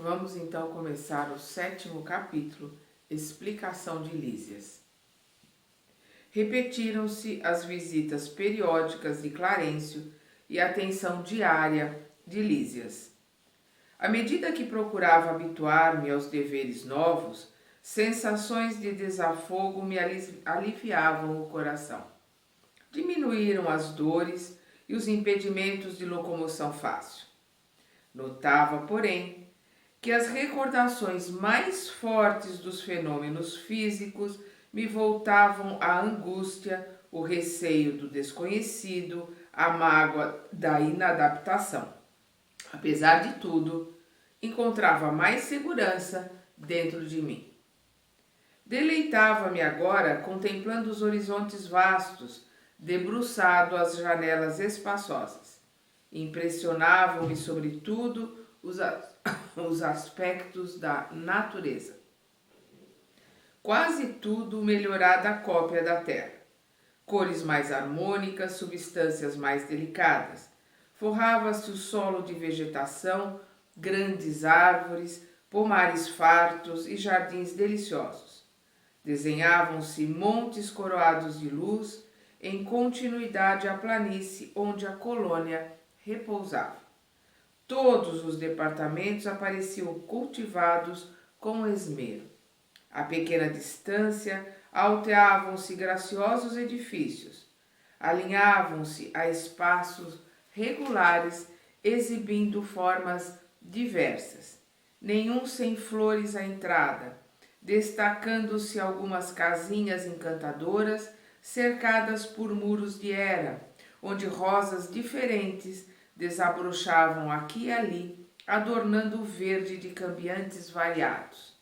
Vamos então começar o 7º capítulo, Explicação de Lísias. Repetiram-se as visitas periódicas de Clarencio e a atenção diária de Lísias. À medida que procurava habituar-me aos deveres novos, sensações de desafogo me aliviavam o coração. Diminuíram as dores e os impedimentos de locomoção fácil. Notava, porém, que as recordações mais fortes dos fenômenos físicos me voltavam à angústia, o receio do desconhecido, a mágoa da inadaptação. Apesar de tudo, encontrava mais segurança dentro de mim. Deleitava-me agora contemplando os horizontes vastos, debruçado às janelas espaçosas. Impressionavam-me, sobretudo, os aspectos da natureza. Quase tudo melhorada a cópia da terra. Cores mais harmônicas, substâncias mais delicadas. Forrava-se o solo de vegetação, grandes árvores, pomares fartos e jardins deliciosos. Desenhavam-se montes coroados de luz, em continuidade à planície onde a colônia repousava. Todos os departamentos apareciam cultivados com esmero. A pequena distância alteavam-se graciosos edifícios, alinhavam-se a espaços regulares, exibindo formas diversas, nenhum sem flores à entrada, destacando-se algumas casinhas encantadoras, cercadas por muros de era, onde rosas diferentes desabrochavam aqui e ali, adornando o verde de cambiantes variados.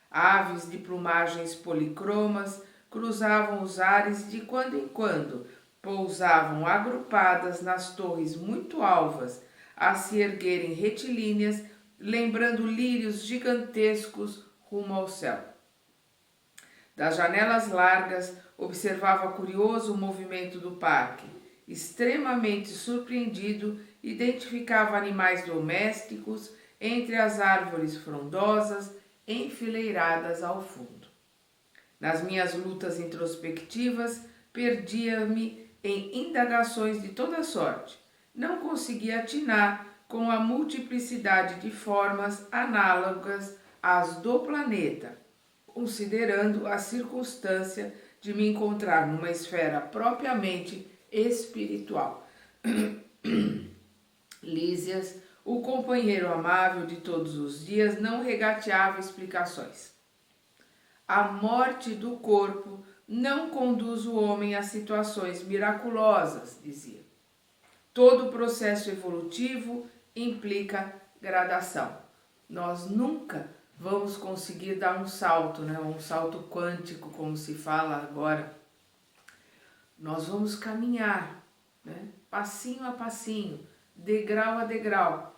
Aves de plumagens policromas cruzavam os ares e de quando em quando pousavam agrupadas nas torres muito alvas, a se erguerem retilíneas, lembrando lírios gigantescos rumo ao céu. Das janelas largas, observava curioso o movimento do parque. Extremamente surpreendido, identificava animais domésticos entre as árvores frondosas enfileiradas ao fundo. Nas minhas lutas introspectivas, perdia-me em indagações de toda sorte. Não conseguia atinar com a multiplicidade de formas análogas às do planeta, considerando a circunstância de me encontrar numa esfera propriamente espiritual. Lísias, o companheiro amável de todos os dias, não regateava explicações. A morte do corpo não conduz o homem a situações miraculosas, dizia. Todo processo evolutivo implica gradação. Nós nunca vamos conseguir dar um salto, um salto quântico, como se fala agora. Nós vamos caminhar, passinho a passinho, degrau a degrau.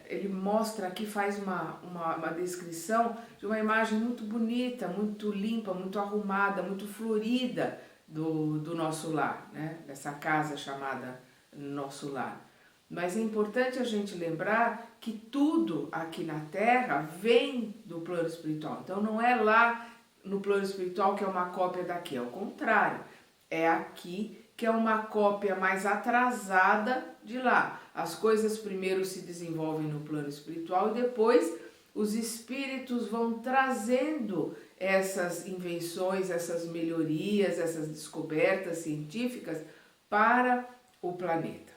Ele mostra aqui, faz uma descrição de uma imagem muito bonita, muito limpa, muito arrumada, muito florida do nosso lar, dessa casa chamada nosso lar. Mas é importante a gente lembrar que tudo aqui na Terra vem do plano espiritual. Então não é lá no plano espiritual que é uma cópia daqui, ao contrário. É aqui que é uma cópia mais atrasada de lá. As coisas primeiro se desenvolvem no plano espiritual e depois os espíritos vão trazendo essas invenções, essas melhorias, essas descobertas científicas para o planeta.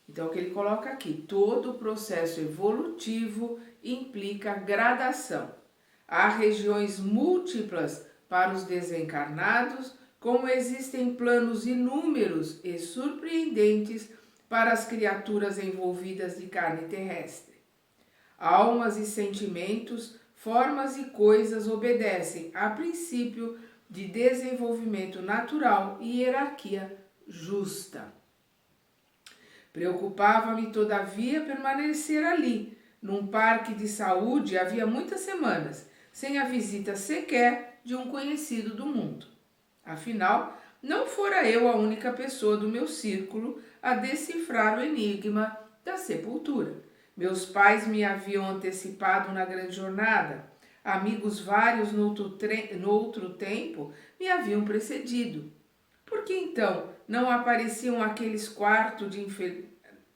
Então, o que ele coloca aqui, todo o processo evolutivo implica gradação. Há regiões múltiplas para os desencarnados, como existem planos inúmeros e surpreendentes para as criaturas envolvidas de carne terrestre. Almas e sentimentos, formas e coisas obedecem a princípio de desenvolvimento natural e hierarquia justa. Preocupava-me, todavia, permanecer ali, num parque de saúde havia muitas semanas, sem a visita sequer de um conhecido do mundo. Afinal, não fora eu a única pessoa do meu círculo a decifrar o enigma da sepultura. Meus pais me haviam antecipado na grande jornada. Amigos vários no outro tempo me haviam precedido. Por que então não apareciam aqueles quartos de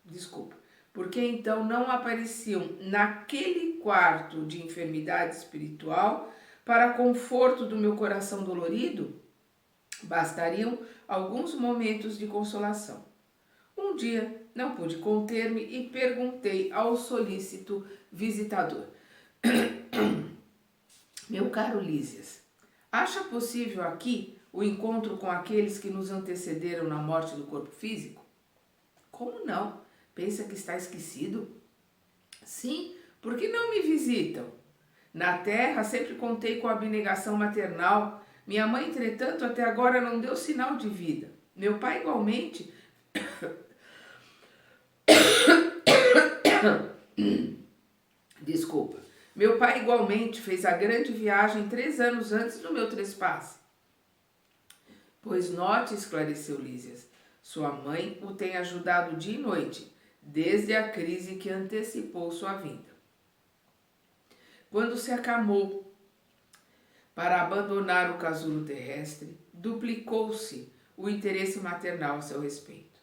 Desculpa. Por que então não apareciam naquele quarto de enfermidade espiritual para conforto do meu coração dolorido? Bastariam alguns momentos de consolação. Um dia não pude conter-me e perguntei ao solícito visitador: Meu caro Lísias, acha possível aqui o encontro com aqueles que nos antecederam na morte do corpo físico? Como não? Pensa que está esquecido? Sim, por que não me visitam? Na terra sempre contei com a abnegação maternal. Minha mãe, entretanto, até agora não deu sinal de vida. Meu pai, igualmente. Desculpa. Meu pai, igualmente, fez a grande viagem 3 anos antes do meu trespasse. Pois note, esclareceu Lísias, sua mãe o tem ajudado dia e noite, desde a crise que antecipou sua vinda. Quando se acalmou para abandonar o casulo terrestre, duplicou-se o interesse maternal a seu respeito.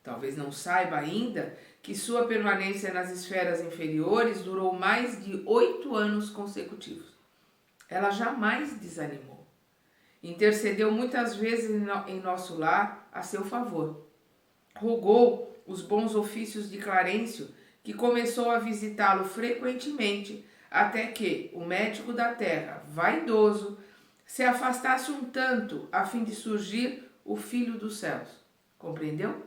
Talvez não saiba ainda que sua permanência nas esferas inferiores durou mais de 8 anos consecutivos. Ela jamais desanimou. Intercedeu muitas vezes em nosso lar a seu favor. Rogou os bons ofícios de Clarencio, que começou a visitá-lo frequentemente, até que o médico da terra, vaidoso, se afastasse um tanto a fim de surgir o Filho dos céus. Compreendeu?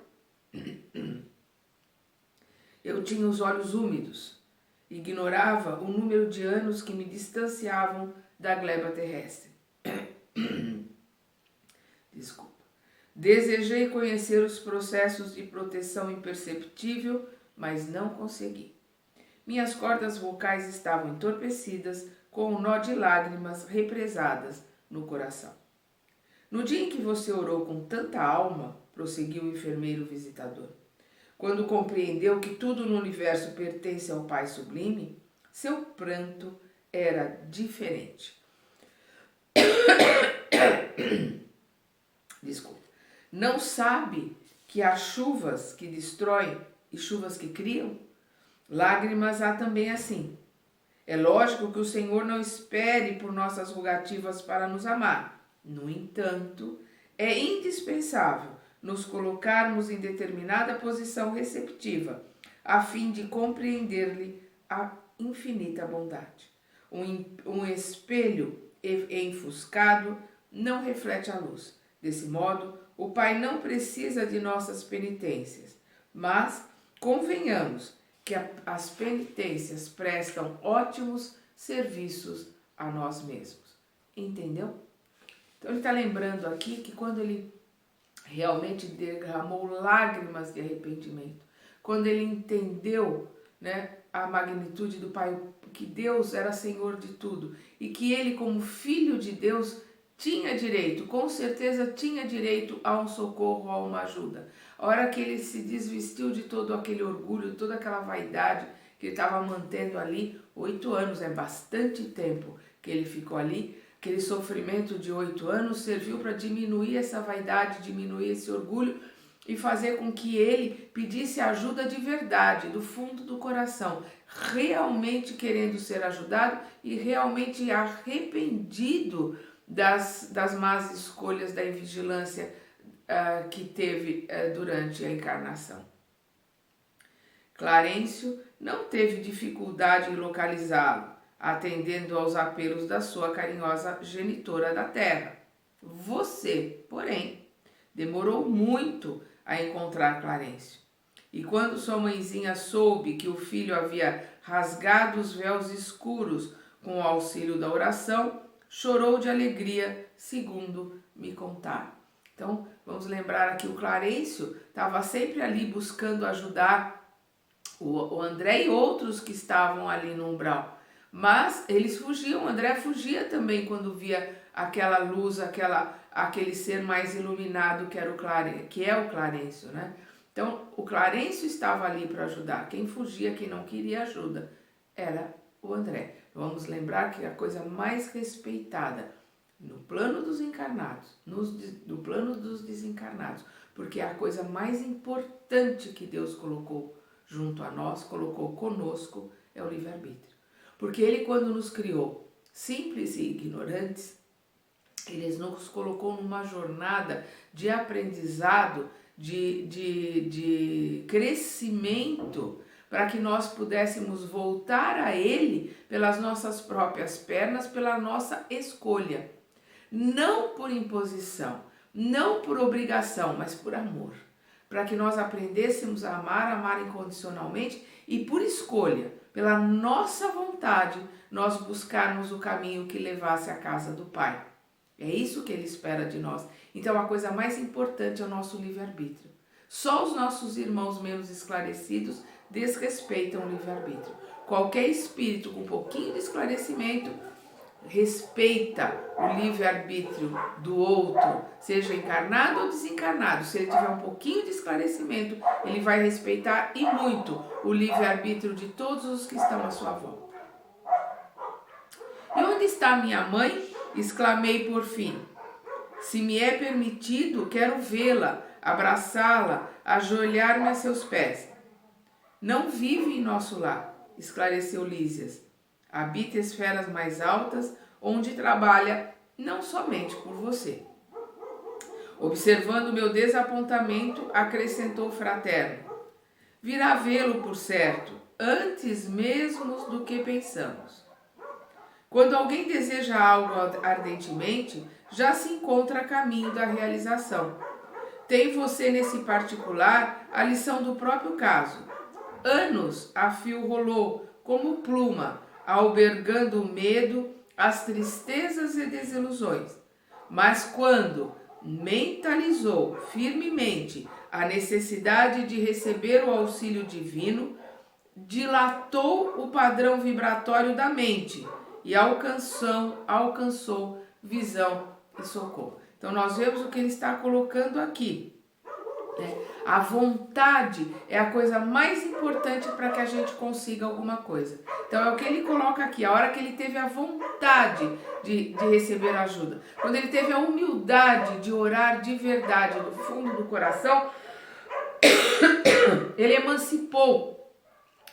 Eu tinha os olhos úmidos. Ignorava o número de anos que me distanciavam da gleba terrestre. Desculpa. Desejei conhecer os processos de proteção imperceptível, mas não consegui. Minhas cordas vocais estavam entorpecidas com um nó de lágrimas represadas no coração. No dia em que você orou com tanta alma, prosseguiu o enfermeiro visitador, quando compreendeu que tudo no universo pertence ao Pai Sublime, seu pranto era diferente. Desculpa. Não sabe que há chuvas que destroem e chuvas que criam? Lágrimas há também assim. É lógico que o Senhor não espere por nossas rogativas para nos amar. No entanto, é indispensável nos colocarmos em determinada posição receptiva, a fim de compreender-lhe a infinita bondade. Um espelho enfuscado não reflete a luz. Desse modo, o Pai não precisa de nossas penitências, mas convenhamos que as penitências prestam ótimos serviços a nós mesmos. Entendeu? Então ele está lembrando aqui que quando ele realmente derramou lágrimas de arrependimento, quando ele entendeu, né, a magnitude do Pai, que Deus era Senhor de tudo e que ele, como Filho de Deus, tinha direito, com certeza tinha direito a um socorro, a uma ajuda. A hora que ele se desvestiu de todo aquele orgulho, toda aquela vaidade que ele estava mantendo ali, 8 anos, é bastante tempo que ele ficou ali. Aquele sofrimento de 8 anos serviu para diminuir essa vaidade, diminuir esse orgulho e fazer com que ele pedisse ajuda de verdade, do fundo do coração, realmente querendo ser ajudado e realmente arrependido das más escolhas da invigilância que teve durante a encarnação. Clarencio não teve dificuldade em localizá-lo, atendendo aos apelos da sua carinhosa genitora da terra. Você, porém, demorou muito a encontrar Clarencio. E quando sua mãezinha soube que o filho havia rasgado os véus escuros com o auxílio da oração, chorou de alegria, segundo me contaram. Então, vamos lembrar aqui, o Clarencio estava sempre ali buscando ajudar o André e outros que estavam ali no umbral. Mas eles fugiam, o André fugia também quando via aquela luz, aquele ser mais iluminado que é o Clarencio, né? Então, o Clarencio estava ali para ajudar. Quem fugia, quem não queria ajuda, era o André. Vamos lembrar que a coisa mais respeitada no plano dos encarnados, no plano dos desencarnados, porque a coisa mais importante que Deus colocou junto a nós, colocou conosco, é o livre-arbítrio. Porque Ele, quando nos criou simples e ignorantes, Ele nos colocou numa jornada de aprendizado, de crescimento, para que nós pudéssemos voltar a Ele pelas nossas próprias pernas, pela nossa escolha. Não por imposição, não por obrigação, mas por amor. Para que nós aprendêssemos a amar incondicionalmente e por escolha, pela nossa vontade, nós buscarmos o caminho que levasse à casa do Pai. É isso que Ele espera de nós. Então a coisa mais importante é o nosso livre-arbítrio. Só os nossos irmãos menos esclarecidos desrespeitam o livre-arbítrio. Qualquer espírito com um pouquinho de esclarecimento respeita o livre-arbítrio do outro, seja encarnado ou desencarnado. Se ele tiver um pouquinho de esclarecimento, ele vai respeitar e muito o livre-arbítrio de todos os que estão à sua volta. E onde está minha mãe? Exclamei por fim. Se me é permitido, quero vê-la, abraçá-la, ajoelhar-me a seus pés. Não vive em nosso lar, esclareceu Lísias. Habita esferas mais altas, onde trabalha não somente por você. Observando meu desapontamento, acrescentou o fraterno. Virá vê-lo, por certo, antes mesmo do que pensamos. Quando alguém deseja algo ardentemente, já se encontra a caminho da realização. Tem você, nesse particular, a lição do próprio caso. Anos a fio rolou, como pluma, albergando o medo, as tristezas e desilusões. Mas quando mentalizou firmemente a necessidade de receber o auxílio divino, dilatou o padrão vibratório da mente e alcançou visão e socorro. Então nós vemos o que ele está colocando aqui. A vontade é a coisa mais importante para que a gente consiga alguma coisa. Então é o que ele coloca aqui, a hora que ele teve a vontade de receber ajuda. Quando ele teve a humildade de orar de verdade, do fundo do coração, ele emancipou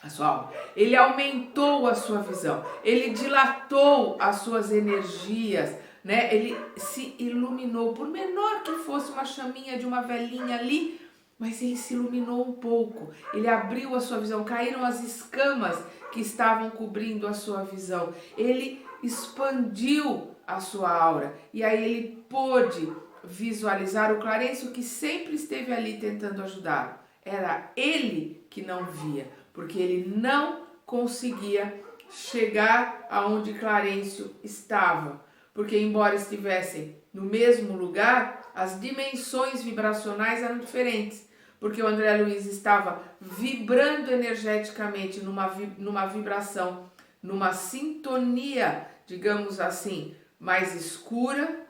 a sua alma, ele aumentou a sua visão, ele dilatou as suas energias, né? Ele se iluminou, por menor que fosse uma chaminha de uma velhinha ali, mas ele se iluminou um pouco, ele abriu a sua visão, caíram as escamas que estavam cobrindo a sua visão, ele expandiu a sua aura, e aí ele pôde visualizar o Clarencio que sempre esteve ali tentando ajudá-lo. Era ele que não via, porque ele não conseguia chegar aonde Clarencio estava, porque embora estivessem no mesmo lugar, as dimensões vibracionais eram diferentes, porque o André Luiz estava vibrando energeticamente numa vibração, numa sintonia, digamos assim, mais escura,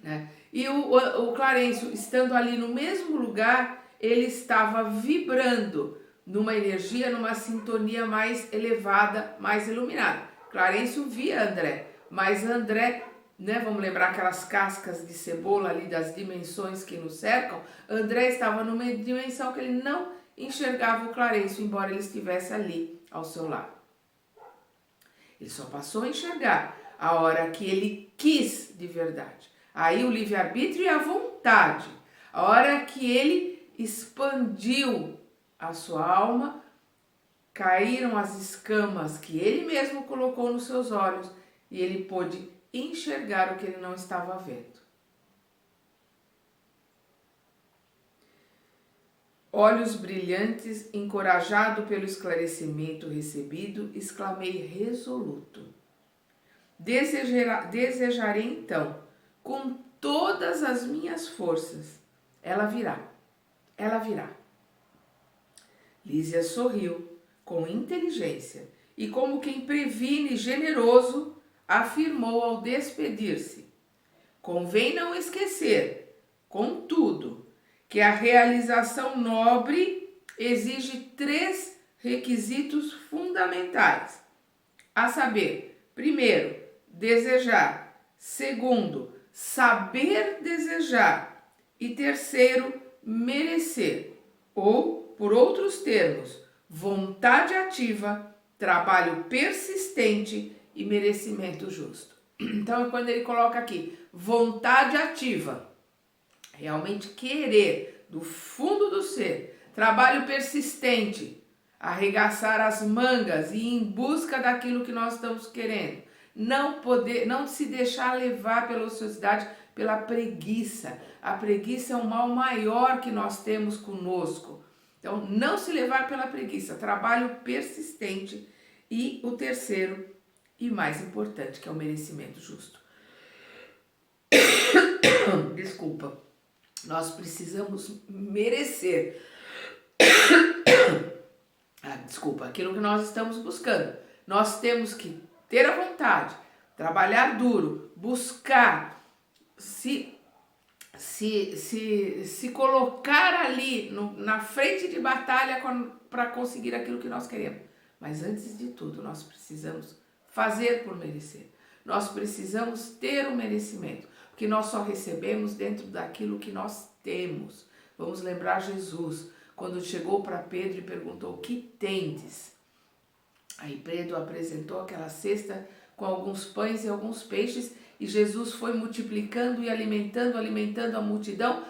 né? E o Clarencio, estando ali no mesmo lugar, ele estava vibrando numa energia, numa sintonia mais elevada, mais iluminada. Clarencio via André, mas André, né, vamos lembrar aquelas cascas de cebola ali das dimensões que nos cercam, André estava numa dimensão que ele não enxergava o Clarencio, embora ele estivesse ali ao seu lado. Ele só passou a enxergar a hora que ele quis de verdade. Aí o livre-arbítrio e a vontade, a hora que ele expandiu a sua alma, caíram as escamas que ele mesmo colocou nos seus olhos e ele pôde enxergar o que ele não estava vendo. Olhos brilhantes, encorajado pelo esclarecimento recebido, exclamei resoluto. Desejarei então, com todas as minhas forças, ela virá, ela virá. Lísia sorriu com inteligência e, como quem previne generoso, afirmou ao despedir-se. Convém não esquecer, contudo, que a realização nobre exige 3 requisitos fundamentais, a saber, primeiro, desejar, segundo, saber desejar e terceiro, merecer, ou, por outros termos, vontade ativa, trabalho persistente e merecimento justo. Então, quando ele coloca aqui, vontade ativa, realmente querer do fundo do ser, trabalho persistente, arregaçar as mangas e ir em busca daquilo que nós estamos querendo, não se deixar levar pela ociosidade, pela preguiça. A preguiça é o mal maior que nós temos conosco. Então, não se levar pela preguiça, trabalho persistente e o terceiro e mais importante, que é o merecimento justo. Desculpa. Nós precisamos merecer aquilo que nós estamos buscando. Nós temos que ter a vontade, trabalhar duro, buscar se colocar ali na frente de batalha para conseguir aquilo que nós queremos. Mas antes de tudo, nós precisamos fazer por merecer. Nós precisamos ter o merecimento, porque nós só recebemos dentro daquilo que nós temos. Vamos lembrar Jesus, quando chegou para Pedro e perguntou: o que tendes? Aí Pedro apresentou aquela cesta com alguns pães e alguns peixes, e Jesus foi multiplicando e alimentando a multidão,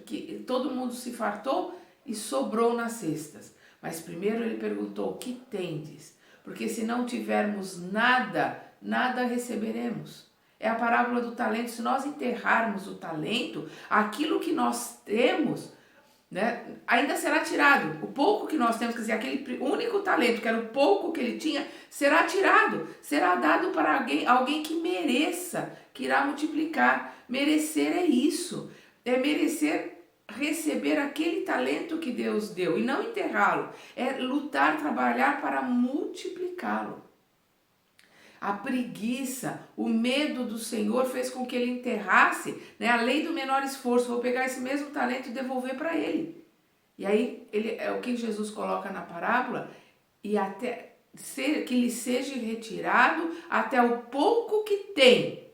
que todo mundo se fartou e sobrou nas cestas. Mas primeiro ele perguntou: o que tendes? Porque se não tivermos nada, nada receberemos. É a parábola do talento. Se nós enterrarmos o talento, aquilo que nós temos, né, ainda será tirado. O pouco que nós temos, quer dizer, aquele único talento, que era o pouco que ele tinha, será tirado, será dado para alguém que mereça, que irá multiplicar. Merecer é isso, é merecer receber aquele talento que Deus deu e não enterrá-lo, é lutar, trabalhar para multiplicá-lo. A preguiça, o medo do Senhor fez com que ele enterrasse, né, a lei do menor esforço. Vou pegar esse mesmo talento e devolver para ele. E aí é o que Jesus coloca na parábola, e até que lhe seja retirado até o pouco que tem.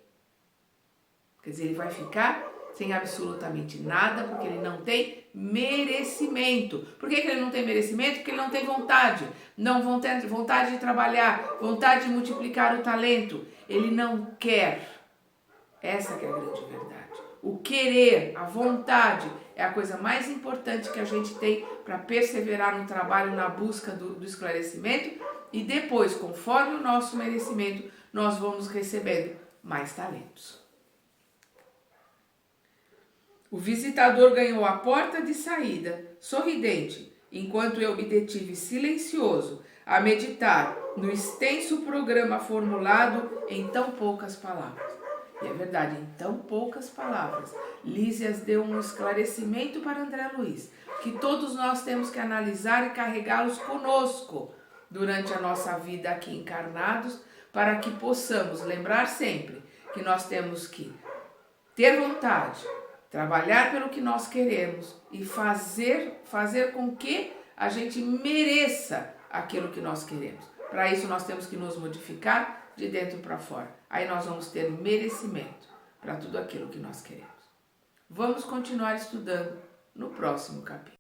Quer dizer, ele vai ficar sem absolutamente nada, porque ele não tem merecimento. Por que ele não tem merecimento? Porque ele não tem vontade. Não tem vontade de trabalhar, vontade de multiplicar o talento. Ele não quer. Essa que é a grande verdade. O querer, a vontade, é a coisa mais importante que a gente tem para perseverar no trabalho, na busca do esclarecimento. E depois, conforme o nosso merecimento, nós vamos recebendo mais talentos. O visitador ganhou a porta de saída, sorridente, enquanto eu me detive silencioso a meditar no extenso programa formulado em tão poucas palavras. E é verdade, em tão poucas palavras, Lísias deu um esclarecimento para André Luiz, que todos nós temos que analisar e carregá-los conosco durante a nossa vida aqui encarnados, para que possamos lembrar sempre que nós temos que ter vontade, trabalhar pelo que nós queremos e fazer com que a gente mereça aquilo que nós queremos. Para isso nós temos que nos modificar de dentro para fora. Aí nós vamos ter merecimento para tudo aquilo que nós queremos. Vamos continuar estudando no próximo capítulo.